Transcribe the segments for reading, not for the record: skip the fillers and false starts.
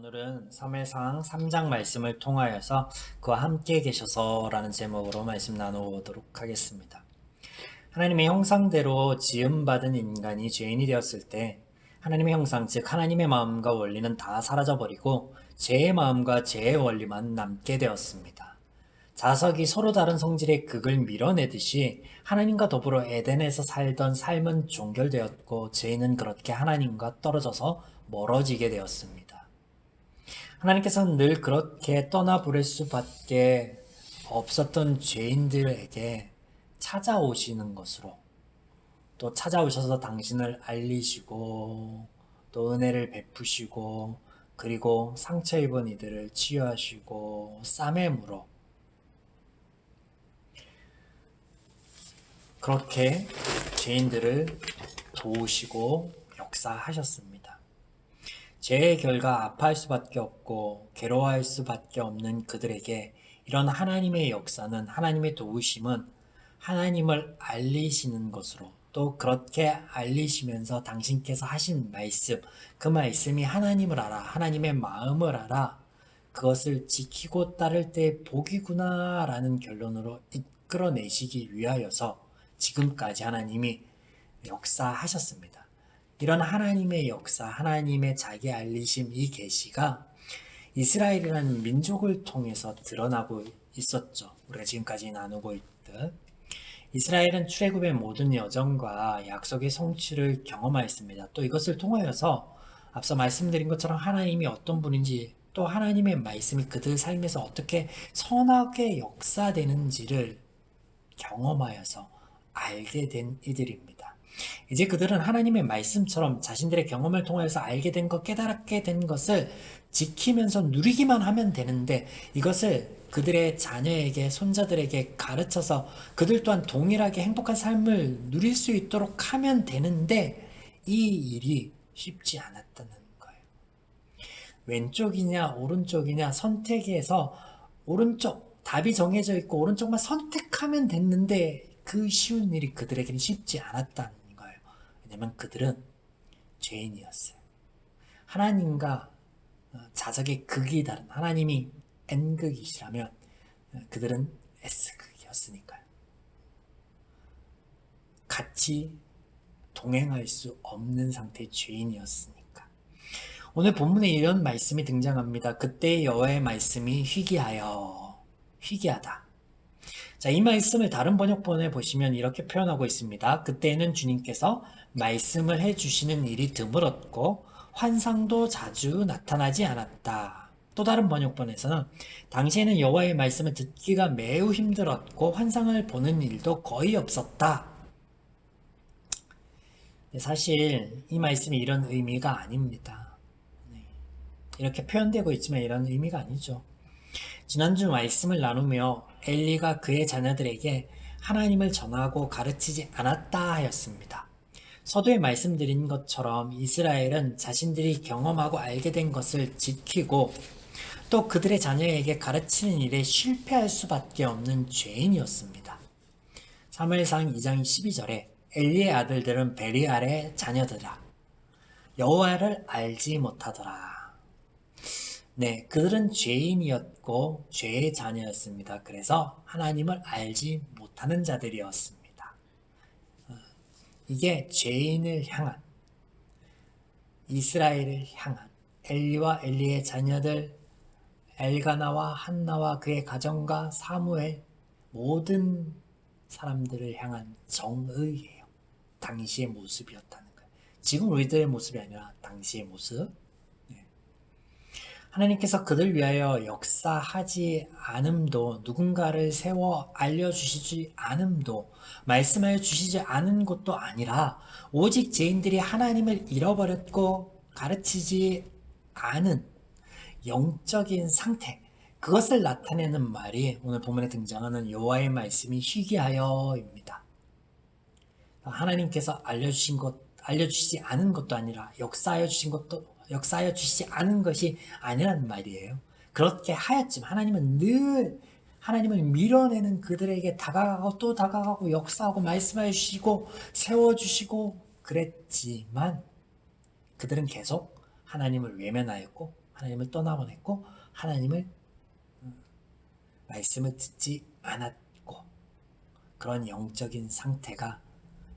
오늘은 사무엘상 3장 말씀을 통하여서 그와 함께 계셔서 라는 제목으로 말씀 나누도록 하겠습니다. 하나님의 형상대로 지음받은 인간이 죄인이 되었을 때 하나님의 형상, 즉 하나님의 마음과 원리는 다 사라져버리고 죄의 마음과 죄의 원리만 남게 되었습니다. 자석이 서로 다른 성질의 극을 밀어내듯이 하나님과 더불어 에덴에서 살던 삶은 종결되었고 죄인은 그렇게 하나님과 떨어져서 멀어지게 되었습니다. 하나님께서는 늘 그렇게 떠나보낼 수밖에 없었던 죄인들에게 찾아오시는 것으로, 또 찾아오셔서 당신을 알리시고 또 은혜를 베푸시고, 그리고 상처 입은 이들을 치유하시고 쌈에 물어 그렇게 죄인들을 도우시고 역사하셨습니다. 죄의 결과 아파할 수밖에 없고 괴로워할 수밖에 없는 그들에게 이런 하나님의 역사는, 하나님의 도우심은 하나님을 알리시는 것으로, 또 그렇게 알리시면서 당신께서 하신 말씀, 그 말씀이 하나님을 알아, 하나님의 마음을 알아, 그것을 지키고 따를 때 복이구나 라는 결론으로 이끌어내시기 위하여서 지금까지 하나님이 역사하셨습니다. 이런 하나님의 역사, 하나님의 자기 알리심, 이 계시가 이스라엘이라는 민족을 통해서 드러나고 있었죠. 우리가 지금까지 나누고 있듯 이스라엘은 출애굽의 모든 여정과 약속의 성취를 경험하였습니다. 또 이것을 통하여서 앞서 말씀드린 것처럼 하나님이 어떤 분인지, 또 하나님의 말씀이 그들 삶에서 어떻게 선하게 역사되는지를 경험하여서 알게 된 이들입니다. 이제 그들은 하나님의 말씀처럼 자신들의 경험을 통해서 알게 된 것, 깨달게 된 것을 지키면서 누리기만 하면 되는데, 이것을 그들의 자녀에게, 손자들에게 가르쳐서 그들 또한 동일하게 행복한 삶을 누릴 수 있도록 하면 되는데, 이 일이 쉽지 않았다는 거예요. 왼쪽이냐 오른쪽이냐 선택에서 오른쪽, 답이 정해져 있고 오른쪽만 선택하면 됐는데 그 쉬운 일이 그들에게는 쉽지 않았다는 거예요. 왜냐하면 그들은 죄인이었어요. 하나님과 자석의 극이 다른, 하나님이 N극이시라면 그들은 S극이었으니까요. 같이 동행할 수 없는 상태의 죄인이었으니까. 오늘 본문에 이런 말씀이 등장합니다. 그때 여호와의 말씀이 희귀하다. 자, 이 말씀을 다른 번역본에 보시면 이렇게 표현하고 있습니다. 그때는 주님께서 말씀을 해주시는 일이 드물었고 환상도 자주 나타나지 않았다. 또 다른 번역본에서는 당시에는 여호와의 말씀을 듣기가 매우 힘들었고 환상을 보는 일도 거의 없었다. 사실 이 말씀이 이런 의미가 아닙니다. 이렇게 표현되고 있지만 이런 의미가 아니죠. 지난주 말씀을 나누며 엘리가 그의 자녀들에게 하나님을 전하고 가르치지 않았다 하였습니다. 서두에 말씀드린 것처럼 이스라엘은 자신들이 경험하고 알게 된 것을 지키고 또 그들의 자녀에게 가르치는 일에 실패할 수밖에 없는 죄인이었습니다. 사무엘상 2장 12절에 엘리의 아들들은 베리알의 자녀들아 여호와를 알지 못하더라. 네, 그들은 죄인이었고 죄의 자녀였습니다. 그래서 하나님을 알지 못하는 자들이었습니다. 이게 죄인을 향한, 이스라엘을 향한, 엘리와 엘리의 자녀들, 엘가나와 한나와 그의 가정과 사무엘, 모든 사람들을 향한 정의예요. 당시의 모습이었다는 거예요. 지금 우리들의 모습이 아니라 당시의 모습. 하나님께서 그들 위하여 역사하지 않음도, 누군가를 세워 알려주시지 않음도, 말씀하여 주시지 않은 것도 아니라 오직 죄인들이 하나님을 잃어버렸고 가르치지 않은 영적인 상태, 그것을 나타내는 말이 오늘 본문에 등장하는 여호와의 말씀이 희귀하여입니다. 하나님께서 알려주시지 않은 것도 아니라 역사하여 주시지 않은 것이 아니란 말이에요. 그렇게 하였지만 하나님은 늘 하나님을 밀어내는 그들에게 다가가고 또 다가가고 역사하고 말씀하여 주시고 세워주시고 그랬지만 그들은 계속 하나님을 외면하였고 하나님을 떠나보냈고 하나님을 말씀을 듣지 않았고 그런 영적인 상태가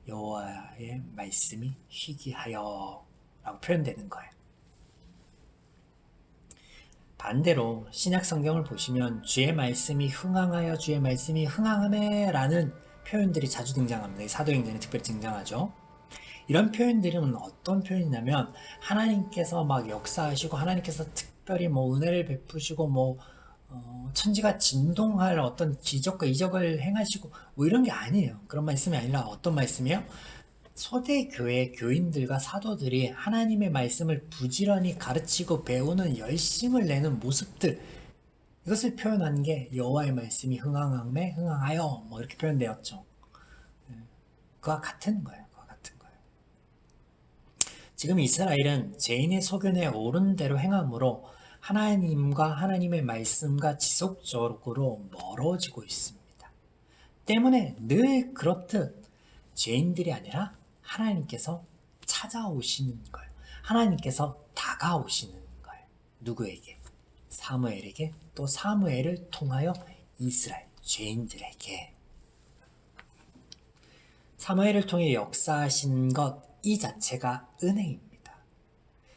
여호와의 말씀이 희귀하여 라고 표현되는 거예요. 반대로 신약 성경을 보시면 주의 말씀이 흥황하여 주의 말씀이 흥황하네 라는 표현들이 자주 등장합니다. 사도행전에 특별히 등장하죠. 이런 표현들은 어떤 표현이냐면 하나님께서 막 역사하시고 하나님께서 특별히 뭐 은혜를 베푸시고 뭐 천지가 진동할 어떤 기적과 이적을 행하시고 뭐 이런 게 아니에요. 그런 말씀이 아니라 어떤 말씀이에요? 초대교회 교인들과 사도들이 하나님의 말씀을 부지런히 가르치고 배우는 열심을 내는 모습들, 이것을 표현한 게 여호와의 말씀이 흥황하매 흥황하여 뭐 이렇게 표현되었죠. 그와 같은 거예요. 그와 같은 거예요. 지금 이스라엘은 죄인의 소견에 옳은 대로 행함으로 하나님과 하나님의 말씀과 지속적으로 멀어지고 있습니다. 때문에 늘 그렇듯 죄인들이 아니라 하나님께서 찾아오시는 거예요. 하나님께서 다가오시는 거예요. 누구에게? 사무엘에게, 또 사무엘을 통하여 이스라엘 죄인들에게. 사무엘을 통해 역사하신 것 이 자체가 은혜입니다.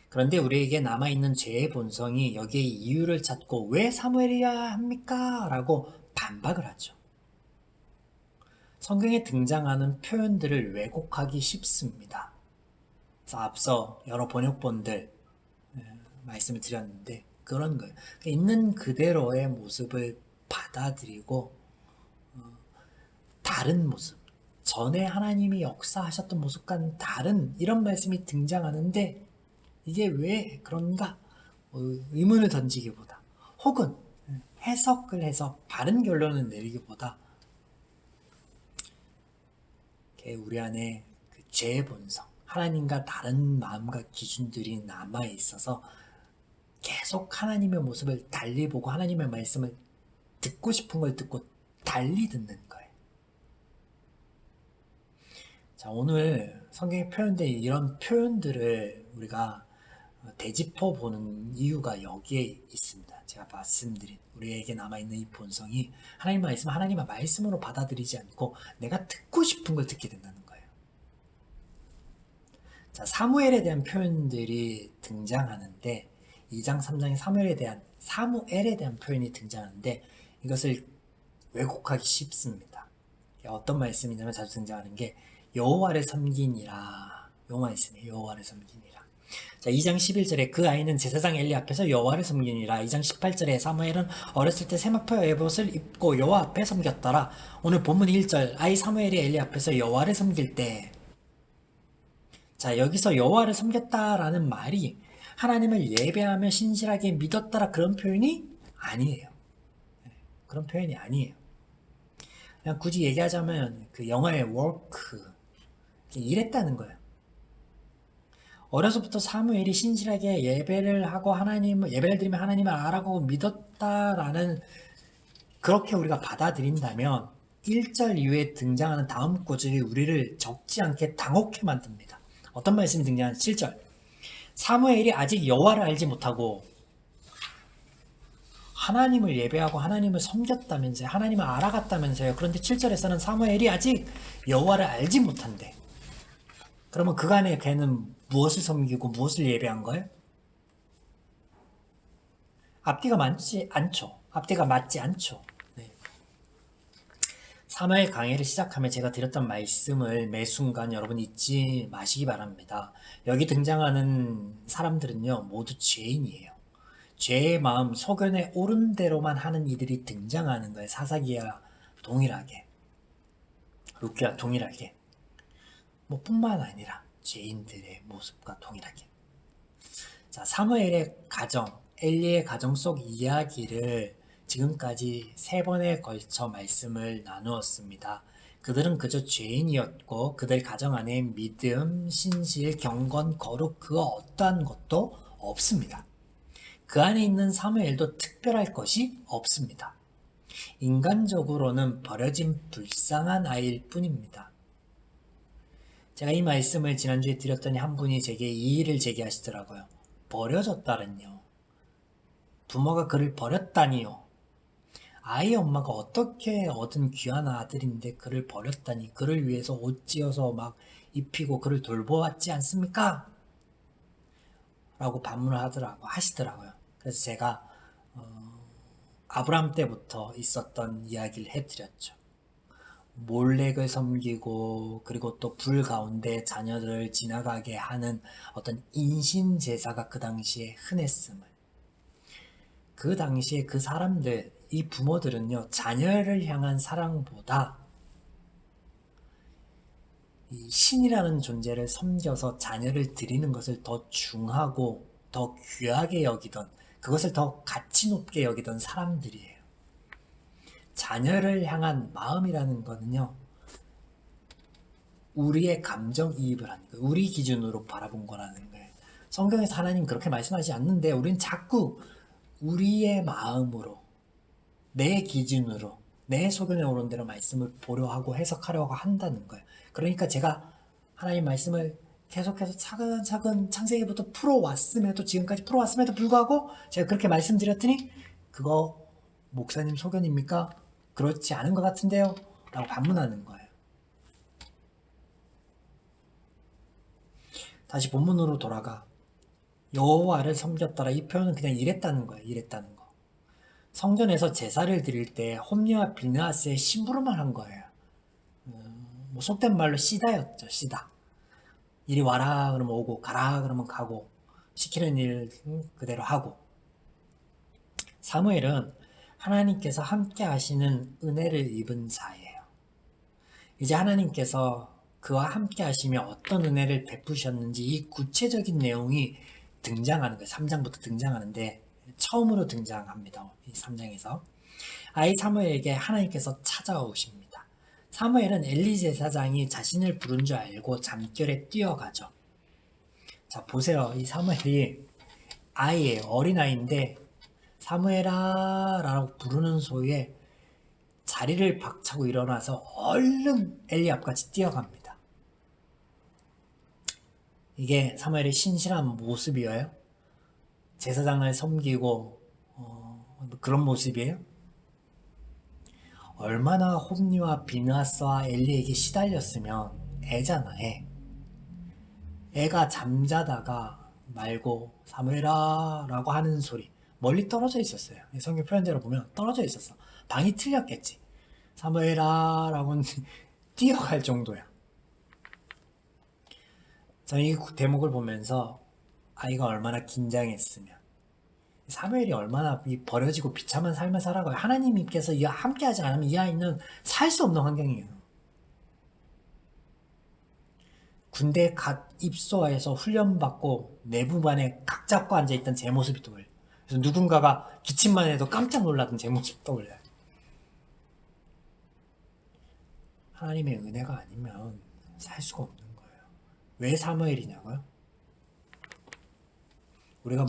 그런데 우리에게 남아있는 죄의 본성이 여기에 이유를 찾고 왜 사무엘이어야 합니까? 라고 반박을 하죠. 성경에 등장하는 표현들을 왜곡하기 쉽습니다. 그래서 앞서 여러 번역본들 말씀을 드렸는데 그런 거예요. 있는 그대로의 모습을 받아들이고 다른 모습, 전에 하나님이 역사하셨던 모습과는 다른 이런 말씀이 등장하는데 이게 왜 그런가? 의문을 던지기보다 혹은 해석을 해서 바른 결론을 내리기보다 우리 안에 그 죄의 본성, 하나님과 다른 마음과 기준들이 남아 있어서 계속 하나님의 모습을 달리 보고 하나님의 말씀을 듣고 싶은 걸 듣고 달리 듣는 거예요. 자, 오늘 성경에 표현된 이런 표현들을 우리가 되짚어 보는 이유가 여기에 있습니다. 제가 말씀드린 우리에게 남아있는 이 본성이 하나님 말씀, 하나님의 말씀으로 받아들이지 않고 내가 듣고 싶은 걸 듣게 된다는 거예요. 자, 사무엘에 대한 표현들이 등장하는데 2장, 3장에 사무엘에 대한 표현이 등장하는데 이것을 왜곡하기 쉽습니다. 어떤 말씀이냐면 자주 등장하는 게 여호와를 섬기니라. 요 말씀이에요. 여호와를 섬기니라. 자, 2장 11절에 그 아이는 제사장 엘리 앞에서 여호와를 섬기니라. 2장 18절에 사무엘은 어렸을 때 세마포 에봇을 입고 여호와 앞에 섬겼더라. 오늘 본문 1절 아이 사무엘이 엘리 앞에서 여호와를 섬길 때, 자, 여기서 여호와를 섬겼다라는 말이 하나님을 예배하며 신실하게 믿었다라 그런 표현이 아니에요. 그런 표현이 아니에요. 그냥 굳이 얘기하자면 그 영어의 work, 일했다는 거예요. 어려서부터 사무엘이 신실하게 예배를 하고 예배를 드리며 하나님을 알아가고 믿었다라는, 그렇게 우리가 받아들인다면 1절 이후에 등장하는 다음 구절이 우리를 적지 않게 당혹해 만듭니다. 어떤 말씀이 등장하는 7절. 사무엘이 아직 여호와를 알지 못하고 하나님을 예배하고 하나님을 섬겼다면서요. 하나님을 알아갔다면서요. 그런데 7절에서는 사무엘이 아직 여호와를 알지 못한대. 그러면 그간에 걔는 무엇을 섬기고 무엇을 예배한 거예요? 앞뒤가 맞지 않죠. 앞뒤가 맞지 않죠. 네. 사무엘 강해를 시작하면 제가 드렸던 말씀을 매 순간 여러분 잊지 마시기 바랍니다. 여기 등장하는 사람들은요 모두 죄인이에요. 죄의 마음, 소견에 옳은 대로만 하는 이들이 등장하는 거예요. 사사기야 동일하게, 룻기야 동일하게, 뭐 뿐만 아니라 죄인들의 모습과 동일하게. 자, 사무엘의 가정, 엘리의 가정 속 이야기를 지금까지 3번에 걸쳐 말씀을 나누었습니다. 그들은 그저 죄인이었고 그들 가정 안에 믿음, 신실, 경건, 거룩 그 어떠한 것도 없습니다. 그 안에 있는 사무엘도 특별할 것이 없습니다. 인간적으로는 버려진 불쌍한 아이일 뿐입니다. 제가 이 말씀을 지난주에 드렸더니 한 분이 제게 이 일을 제기하시더라고요. 버려졌다는요. 부모가 그를 버렸다니요. 아이 엄마가 어떻게 얻은 귀한 아들인데 그를 버렸다니, 그를 위해서 옷 지어서 막 입히고 그를 돌보았지 않습니까? 라고 반문을 하시더라고요. 그래서 제가 아브람 때부터 있었던 이야기를 해드렸죠. 몰렉을 섬기고 그리고 또 불 가운데 자녀들을 지나가게 하는 어떤 인신 제사가 그 당시에 흔했음을, 그 당시에 그 사람들, 이 부모들은요, 자녀를 향한 사랑보다 이 신이라는 존재를 섬겨서 자녀를 드리는 것을 더 중하고 더 귀하게 여기던, 그것을 더 가치 높게 여기던 사람들이에요. 자녀를 향한 마음이라는 거는요, 우리의 감정이입을 하는 거예요. 우리 기준으로 바라본 거라는 거예요. 성경에서 하나님 그렇게 말씀하지 않는데 우리는 자꾸 우리의 마음으로, 내 기준으로, 내 소견에 오른 대로 말씀을 보려 하고 해석하려고 한다는 거예요. 그러니까 제가 하나님 말씀을 계속해서 차근차근 창세기부터 풀어왔음에도, 지금까지 풀어왔음에도 불구하고 제가 그렇게 말씀드렸더니 그거 목사님 소견입니까? 그렇지 않은 것 같은데요? 라고 반문하는 거예요. 다시 본문으로 돌아가 여호와를 섬겼더라, 이 표현은 그냥 이랬다는 거예요. 이랬다는 거. 성전에서 제사를 드릴 때 홈리와 비느하스의 심부름을 한 거예요. 뭐 속된 말로 시다였죠. 시다. 이리 와라 그러면 오고, 가라 그러면 가고, 시키는 일 그대로 하고. 사무엘은 하나님께서 함께 하시는 은혜를 입은 자예요. 이제 하나님께서 그와 함께 하시며 어떤 은혜를 베푸셨는지 이 구체적인 내용이 등장하는 거예요. 3장부터 등장하는데 처음으로 등장합니다. 이 3장에서 아이 사무엘에게 하나님께서 찾아오십니다. 사무엘은 엘리 제사장이 자신을 부른 줄 알고 잠결에 뛰어가죠. 자, 보세요. 이 사무엘이 아이예요. 어린아이인데 사무엘아 라고 부르는 소리에 자리를 박차고 일어나서 얼른 엘리 앞까지 뛰어갑니다. 이게 사무엘의 신실한 모습이에요? 제사장을 섬기고 그런 모습이에요? 얼마나 홈리와 비느하스와 엘리에게 시달렸으면. 애잖아, 애. 애가 잠자다가 말고 사무엘아 라고 하는 소리, 멀리 떨어져 있었어요. 성경 표현대로 보면 떨어져 있었어. 방이 틀렸겠지. 사무엘아 라고는 뛰어갈 정도야. 저는 이 대목을 보면서 아이가 얼마나 긴장했으면, 사무엘이 얼마나 버려지고 비참한 삶을 살아가요. 하나님께서 함께하지 않으면 이 아이는 살 수 없는 환경이에요. 군대에 갓 입소해서 훈련받고 내부반에 각 잡고 앉아있던 제 모습이 떠올려요. 그래서 누군가가 기침만 해도 깜짝 놀라던 제 모습이 떠올려요. 하나님의 은혜가 아니면 살 수가 없는 거예요. 왜 사무엘이냐고요? 우리가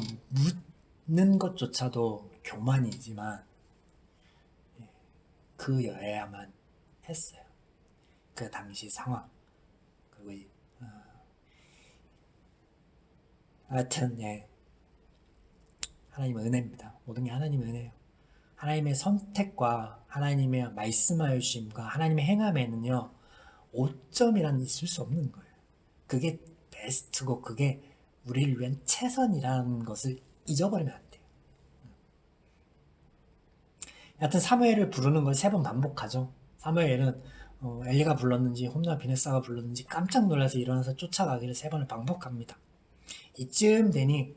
묻는 것조차도 교만이지만 그여야만 했어요. 그 당시 상황. 그리고 하여튼 하나님의 은혜입니다. 모든 게 하나님의 은혜예요. 하나님의 선택과 하나님의 말씀하여 주심과 하나님의 행함에는요, 오점이란 있을 수 없는 거예요. 그게 베스트고 그게 우리를 위한 최선이라는 것을 잊어버리면 안 돼요. 여하튼 사무엘을 부르는 걸 3번 반복하죠. 사무엘은 엘리가 불렀는지 홈리와 비느하스가 불렀는지 깜짝 놀라서 일어나서 쫓아가기를 3번을 반복합니다. 이쯤 되니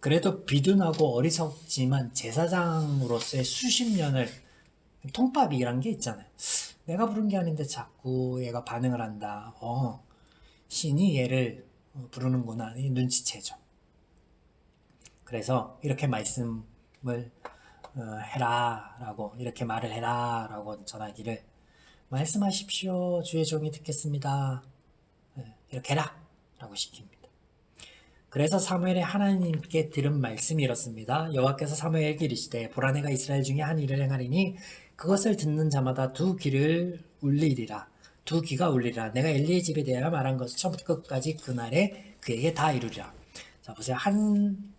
그래도 비둔하고 어리석지만 제사장으로서의 수십 년을 통밥이란 게 있잖아요. 내가 부른 게 아닌데 자꾸 얘가 반응을 한다. 신이 얘를 부르는구나. 눈치채죠. 그래서 이렇게 말씀을 해라 라고, 이렇게 말을 해라 라고 전하기를, 말씀하십시오. 주의 종이 듣겠습니다. 이렇게 해라 라고 시킵니다. 그래서 사무엘이 하나님께 들은 말씀이 이렇습니다. 여호와께서 사무엘에게 이르시되 보라, 내가 이스라엘 중에 한 일을 행하리니 그것을 듣는 자마다 두 귀를 울리리라. 두 귀가 울리리라. 내가 엘리의 집에 대하여 말한 것을 처음부터 끝까지 그날에 그에게 다 이루리라. 자, 보세요. 한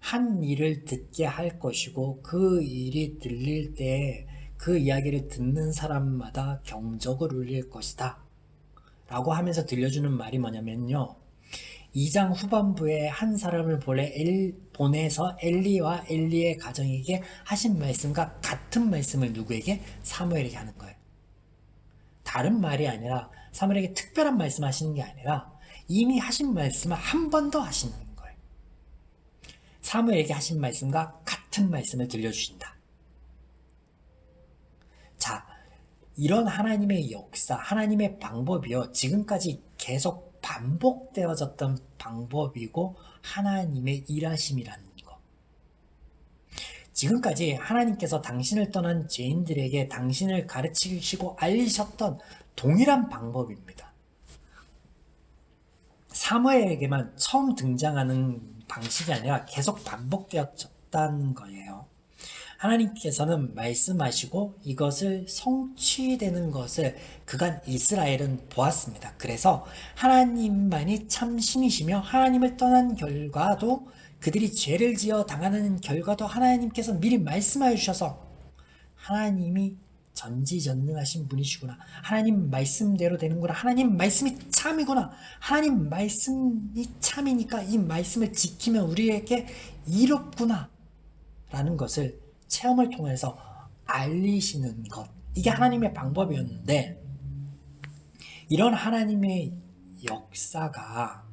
한 일을 듣게 할 것이고 그 일이 들릴 때 그 이야기를 듣는 사람마다 경적을 울릴 것이다 라고 하면서 들려주는 말이 뭐냐면요, 2장 후반부에 한 사람을 보내서 엘리와 엘리의 가정에게 하신 말씀과 같은 말씀을 누구에게? 사무엘에게 하는 거예요. 다른 말이 아니라 사무엘에게 특별한 말씀 하시는 게 아니라 이미 하신 말씀을 한 번 더 하시는 거예요. 사무엘에게 하신 말씀과 같은 말씀을 들려주신다. 자, 이런 하나님의 역사, 하나님의 방법이요, 지금까지 계속 반복되어졌던 방법이고 하나님의 일하심이라는 거. 지금까지 하나님께서 당신을 떠난 죄인들에게 당신을 가르치시고 알리셨던 동일한 방법입니다. 사무엘에게만 처음 등장하는 방식이 아니라 계속 반복되었다는 거예요. 하나님께서는 말씀하시고 이것을 성취되는 것을 그간 이스라엘은 보았습니다. 그래서 하나님만이 참 신이시며 하나님을 떠난 결과도, 그들이 죄를 지어 당하는 결과도 하나님께서 미리 말씀하여 주셔서 하나님이 전지전능하신 분이시구나, 하나님 말씀대로 되는구나, 하나님 말씀이 참이구나, 하나님 말씀이 참이니까 이 말씀을 지키면 우리에게 이롭구나 라는 것을 체험을 통해서 알리시는 것, 이게 하나님의 방법이었는데, 이런 하나님의 역사가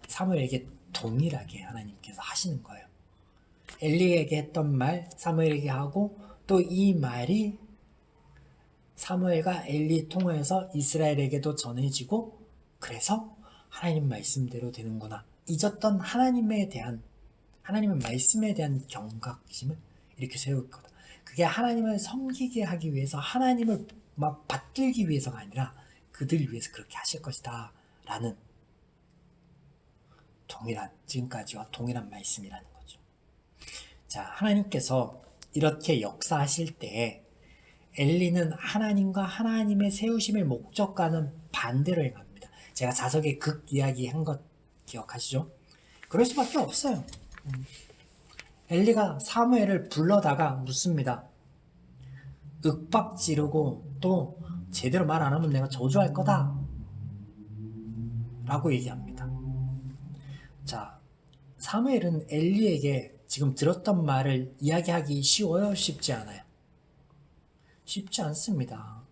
사무엘에게 동일하게 하나님께서 하시는 거예요. 엘리에게 했던 말 사무엘에게 하고, 또 이 말이 사무엘과 엘리 통해서 이스라엘에게도 전해지고, 그래서 하나님 말씀대로 되는구나, 잊었던 하나님의 말씀에 대한 경각심을 이렇게 세웠거든. 그게 하나님을 섬기게 하기 위해서, 하나님을 막 받들기 위해서가 아니라 그들 위해서 그렇게 하실 것이다 라는 지금까지와 동일한 말씀이라는 거죠. 자, 하나님께서 이렇게 역사하실 때 엘리는 하나님과 하나님의 세우심의 목적과는 반대로 행합니다. 제가 자석에 극 이야기 한 것 기억하시죠? 그럴 수밖에 없어요. 엘리가 사무엘을 불러다가 묻습니다. 윽박 지르고 또 제대로 말 안 하면 내가 저주할 거다 라고 얘기합니다. 자, 사무엘은 엘리에게 지금 들었던 말을 이야기하기 쉬워요? 쉽지 않아요? 쉽지 않습니다.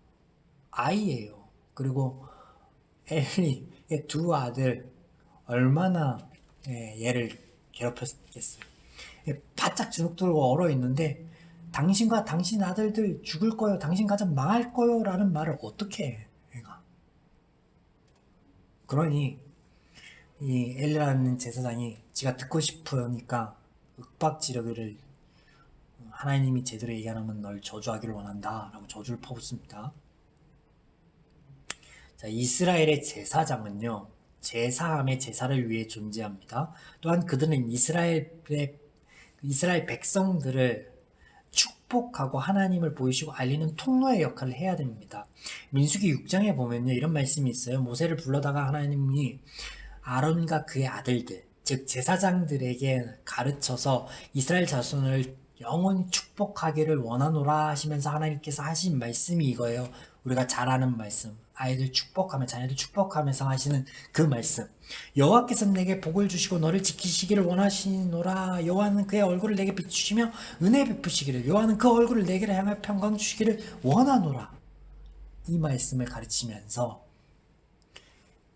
아이예요. 그리고 엘리의 두 아들 얼마나 얘를 괴롭혔겠어요. 바짝 주눅 들고 얼어있는데 당신과 당신 아들들 죽을 거요, 당신 가정 망할 거요 라는 말을 어떻게 해, 얘가. 그러니 이 엘리라는 제사장이 지가 듣고 싶으니까 윽박지르기를, 하나님이 제대로 얘기 안 하면 널 저주하기를 원한다 라고 저주를 퍼붓습니다. 자, 이스라엘의 제사장은요, 제사함의 제사를 위해 존재합니다. 또한 그들은 이스라엘 백성들을 축복하고 하나님을 보이시고 알리는 통로의 역할을 해야 됩니다. 민수기 6장에 보면요, 이런 말씀이 있어요. 모세를 불러다가 하나님이 아론과 그의 아들들, 즉 제사장들에게 가르쳐서 이스라엘 자손을 영원히 축복하기를 원하노라 하시면서 하나님께서 하신 말씀이 이거예요. 우리가 잘 아는 말씀, 아이들 축복하며 자녀들 축복하면서 하시는 그 말씀. 여호와께서 내게 복을 주시고 너를 지키시기를 원하시노라. 여호와는 그의 얼굴을 내게 비추시며 은혜 베푸시기를, 여호와는 그 얼굴을 내게 향하여 평강 주시기를 원하노라. 이 말씀을 가르치면서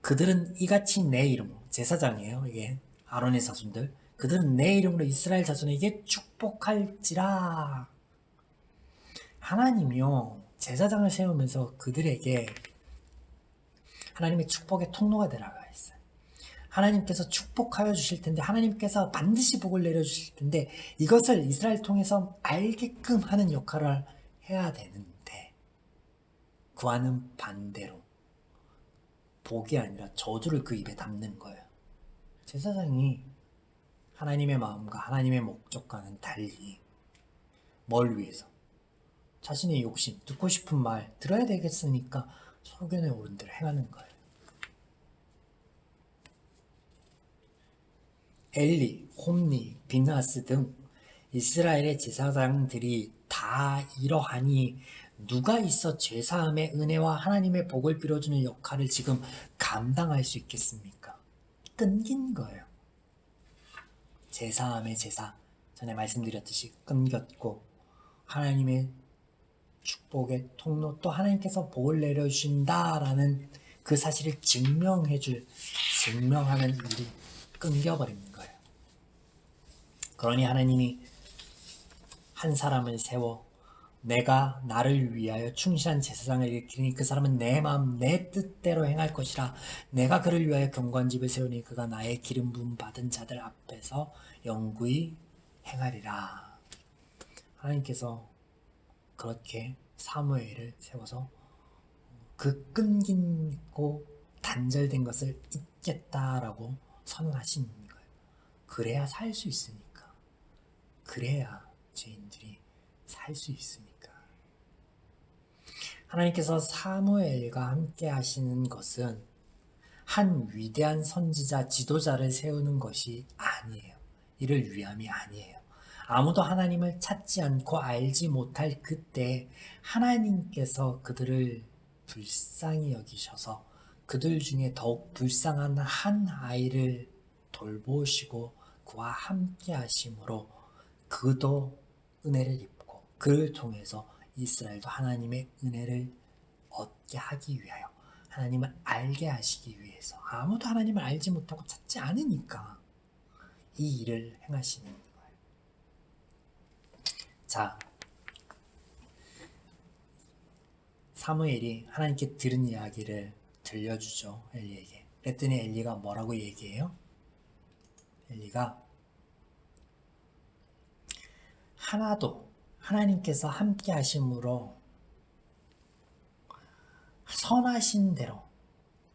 그들은 이같이 내 이름으로, 제사장이에요, 이게 아론의 자손들, 그들은 내 이름으로 이스라엘 자손에게 축복할지라. 하나님이요, 제사장을 세우면서 그들에게 하나님의 축복의 통로가 되라고 했어요. 하나님께서 축복하여 주실 텐데, 하나님께서 반드시 복을 내려주실 텐데, 이것을 이스라엘 통해서 알게끔 하는 역할을 해야 되는데, 그와는 반대로 복이 아니라 저주를 그 입에 담는 거예요. 제사장이 하나님의 마음과 하나님의 목적과는 달리 뭘 위해서? 자신의 욕심, 듣고 싶은 말 들어야 되겠으니까 소견에 오른 대로 행하는 거예요. 엘리, 홈리, 비느하스 등 이스라엘의 제사장들이 다 이러하니 누가 있어 죄사함의 은혜와 하나님의 복을 빌어주는 역할을 지금 감당할 수 있겠습니까? 끊긴 거예요. 제사함의 제사, 전에 말씀드렸듯이 끊겼고 하나님의 축복의 통로, 또 하나님께서 복을 내려주신다라는 그 사실을 증명하는 일이 끊겨버리는 거예요. 그러니 하나님이 한 사람을 세워 내가 나를 위하여 충실한 제사장을 일으키니 그 사람은 내 마음 내 뜻대로 행할 것이라. 내가 그를 위하여 경건집을 세우니 그가 나의 기름 부음 받은 자들 앞에서 영구히 행하리라. 하나님께서 그렇게 사무엘을 세워서 그 끊기고 단절된 것을 잊겠다라고 선언하신 거예요. 그래야 살 수 있으니까. 그래야 죄인들이 살 수 있으니까. 하나님께서 사무엘과 함께 하시는 것은 한 위대한 선지자, 지도자를 세우는 것이 아니에요. 이를 위함이 아니에요. 아무도 하나님을 찾지 않고 알지 못할 그때 하나님께서 그들을 불쌍히 여기셔서 그들 중에 더욱 불쌍한 한 아이를 돌보시고 그와 함께 하심으로 그도 은혜를 입고 그를 통해서 이스라엘도 하나님의 은혜를 얻게 하기 위하여, 하나님을 알게 하시기 위해서, 아무도 하나님을 알지 못하고 찾지 않으니까 이 일을 행하시는 거예요. 자, 사무엘이 하나님께 들은 이야기를 들려주죠, 엘리에게. 그랬더니 엘리가 뭐라고 얘기해요? 엘리가 하나도 하나님께서 함께 하심으로 선하신 대로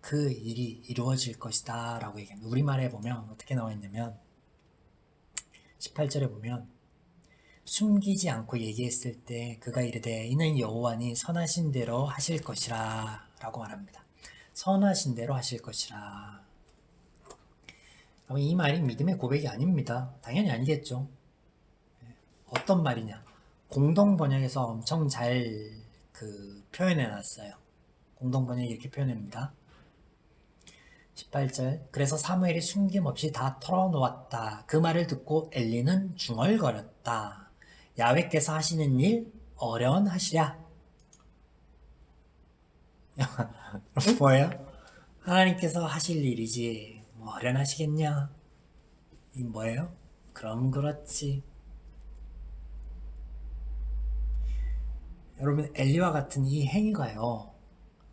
그 일이 이루어질 것이다 라고 얘기합니다. 우리말에 보면 어떻게 나와 있냐면 18절에 보면 숨기지 않고 얘기했을 때 그가 이르되 이는 여호와니 선하신 대로 하실 것이라 라고 말합니다. 선하신 대로 하실 것이라. 이 말이 믿음의 고백이 아닙니다. 당연히 아니겠죠. 어떤 말이냐? 공동 번역에서 엄청 잘 표현해 놨어요. 공동 번역이 이렇게 표현합니다. 18절 그래서 사무엘이 숨김없이 다 털어놓았다. 그 말을 듣고 엘리는 중얼거렸다. 야훼께서 하시는 일 어련하시랴. 뭐예요? 하나님께서 하실 일이지 뭐 어련하시겠냐? 이 뭐예요? 그럼 그렇지. 여러분, 엘리와 같은 이 행위가요,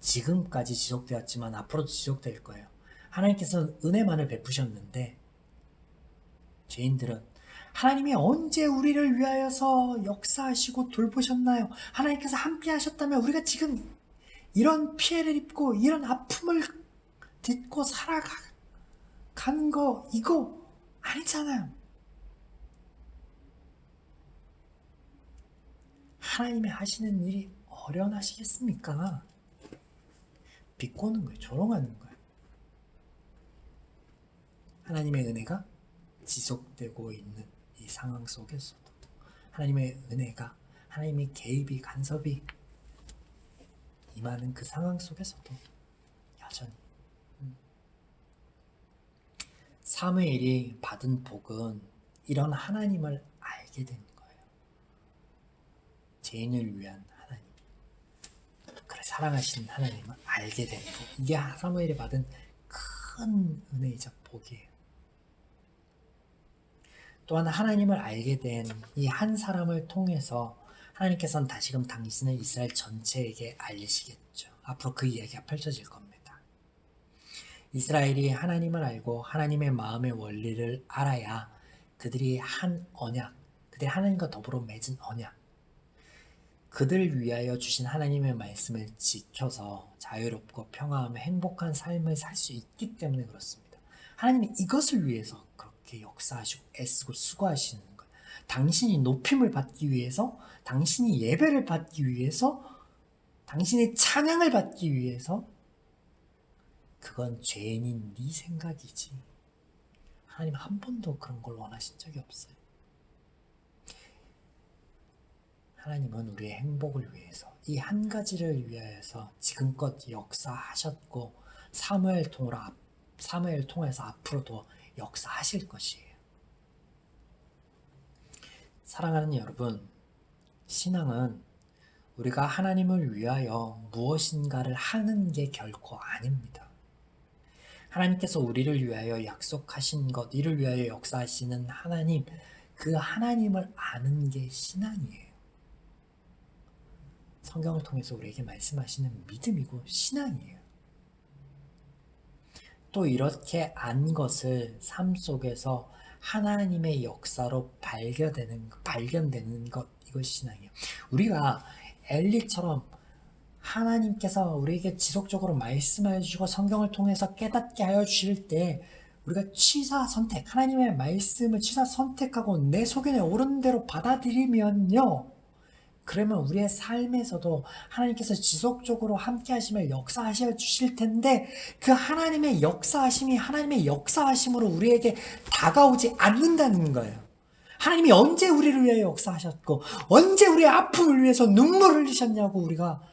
지금까지 지속되었지만 앞으로도 지속될 거예요. 하나님께서 은혜만을 베푸셨는데 죄인들은 하나님이 언제 우리를 위하여서 역사하시고 돌보셨나요? 하나님께서 함께 하셨다면 우리가 지금 이런 피해를 입고 이런 아픔을 딛고 살아가는 거 이거 아니잖아요. 하나님이 하시는 일이 어련하시겠습니까? 비꼬는 거예요. 조롱하는 거예요. 하나님의 은혜가 지속되고 있는 이 상황 속에서도 하나님의 은혜가, 하나님의 개입이, 간섭이 임하는 그 상황 속에서도 여전히 사무엘이 받은 복은 이런 하나님을 알게 된 거예요. 죄인을 위한 하나님, 그래 사랑하시는 하나님을 알게 된 복, 이게 사무엘이 받은 큰 은혜이자 복이에요. 또한 하나님을 알게 된 이 한 사람을 통해서 하나님께서는 다시금 당신을 이스라엘 전체에게 알리시겠죠. 앞으로 그 이야기가 펼쳐질 겁니다. 이스라엘이 하나님을 알고 하나님의 마음의 원리를 알아야 그들이 한 언약, 그들이 하나님과 더불어 맺은 언약, 그들을 위하여 주신 하나님의 말씀을 지켜서 자유롭고 평화하며 행복한 삶을 살 수 있기 때문에 그렇습니다. 하나님이 이것을 위해서 그렇게 역사하시고 애쓰고 수고하시는 거예요. 당신이 높임을 받기 위해서, 당신이 예배를 받기 위해서, 당신의 찬양을 받기 위해서, 그건 죄인인 네 생각이지 하나님 한 번도 그런 걸 원하신 적이 없어요. 하나님은 우리의 행복을 위해서 이 한 가지를 위하여서 지금껏 역사하셨고 사무엘 통해서 앞으로도 역사하실 것이에요. 사랑하는 여러분, 신앙은 우리가 하나님을 위하여 무엇인가를 하는 게 결코 아닙니다. 하나님께서 우리를 위하여 약속하신 것, 이를 위하여 역사하시는 하나님, 그 하나님을 아는 게 신앙이에요. 성경을 통해서 우리에게 말씀하시는 믿음이고 신앙이에요. 또 이렇게 안 것을 삶 속에서 하나님의 역사로 발견되는 것, 이것이 신앙이에요. 우리가 엘리처럼 하나님께서 우리에게 지속적으로 말씀해 주시고 성경을 통해서 깨닫게 하여 주실 때 우리가 취사 선택, 하나님의 말씀을 취사 선택하고 내 속에 옳은 대로 받아들이면요, 그러면 우리의 삶에서도 하나님께서 지속적으로 함께 하시며 역사하셔 주실 텐데, 그 하나님의 역사하심이 하나님의 역사하심으로 우리에게 다가오지 않는다는 거예요. 하나님이 언제 우리를 위해 역사하셨고 언제 우리의 아픔을 위해서 눈물을 흘리셨냐고 우리가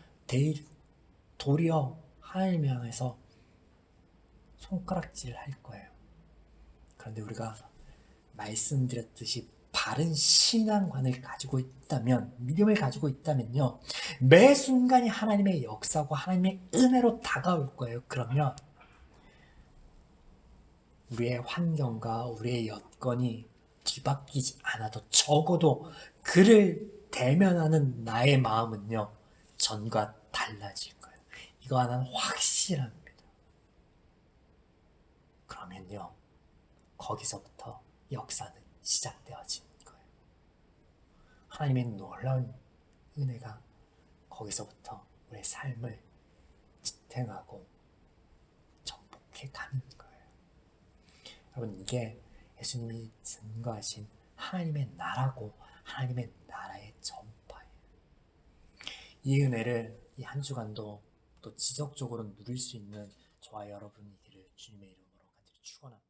도리어 하나님 향해서 손가락질 할 거예요. 그런데 우리가 말씀드렸듯이 바른 신앙관을 가지고 있다면, 믿음을 가지고 있다면요, 매 순간이 하나님의 역사고 하나님의 은혜로 다가올 거예요. 그러면 우리의 환경과 우리의 여건이 뒤바뀌지 않아도 적어도 그를 대면하는 나의 마음은요, 전과 달라질 거예요. 이거 하나는 확실합니다. 그러면요, 거기서부터 역사는 시작되어지는 거예요. 하나님의 놀라운 은혜가 거기서부터 우리의 삶을 지탱하고 정복해 가는 거예요. 여러분, 이게 예수님이 증거하신 하나님의 나라고 하나님의 나라의 전파예요. 이 은혜를 이 한 주간도 또 지속적으로 누릴 수 있는 저와 여러분이기를 주님의 이름으로 간절히 축원합니다.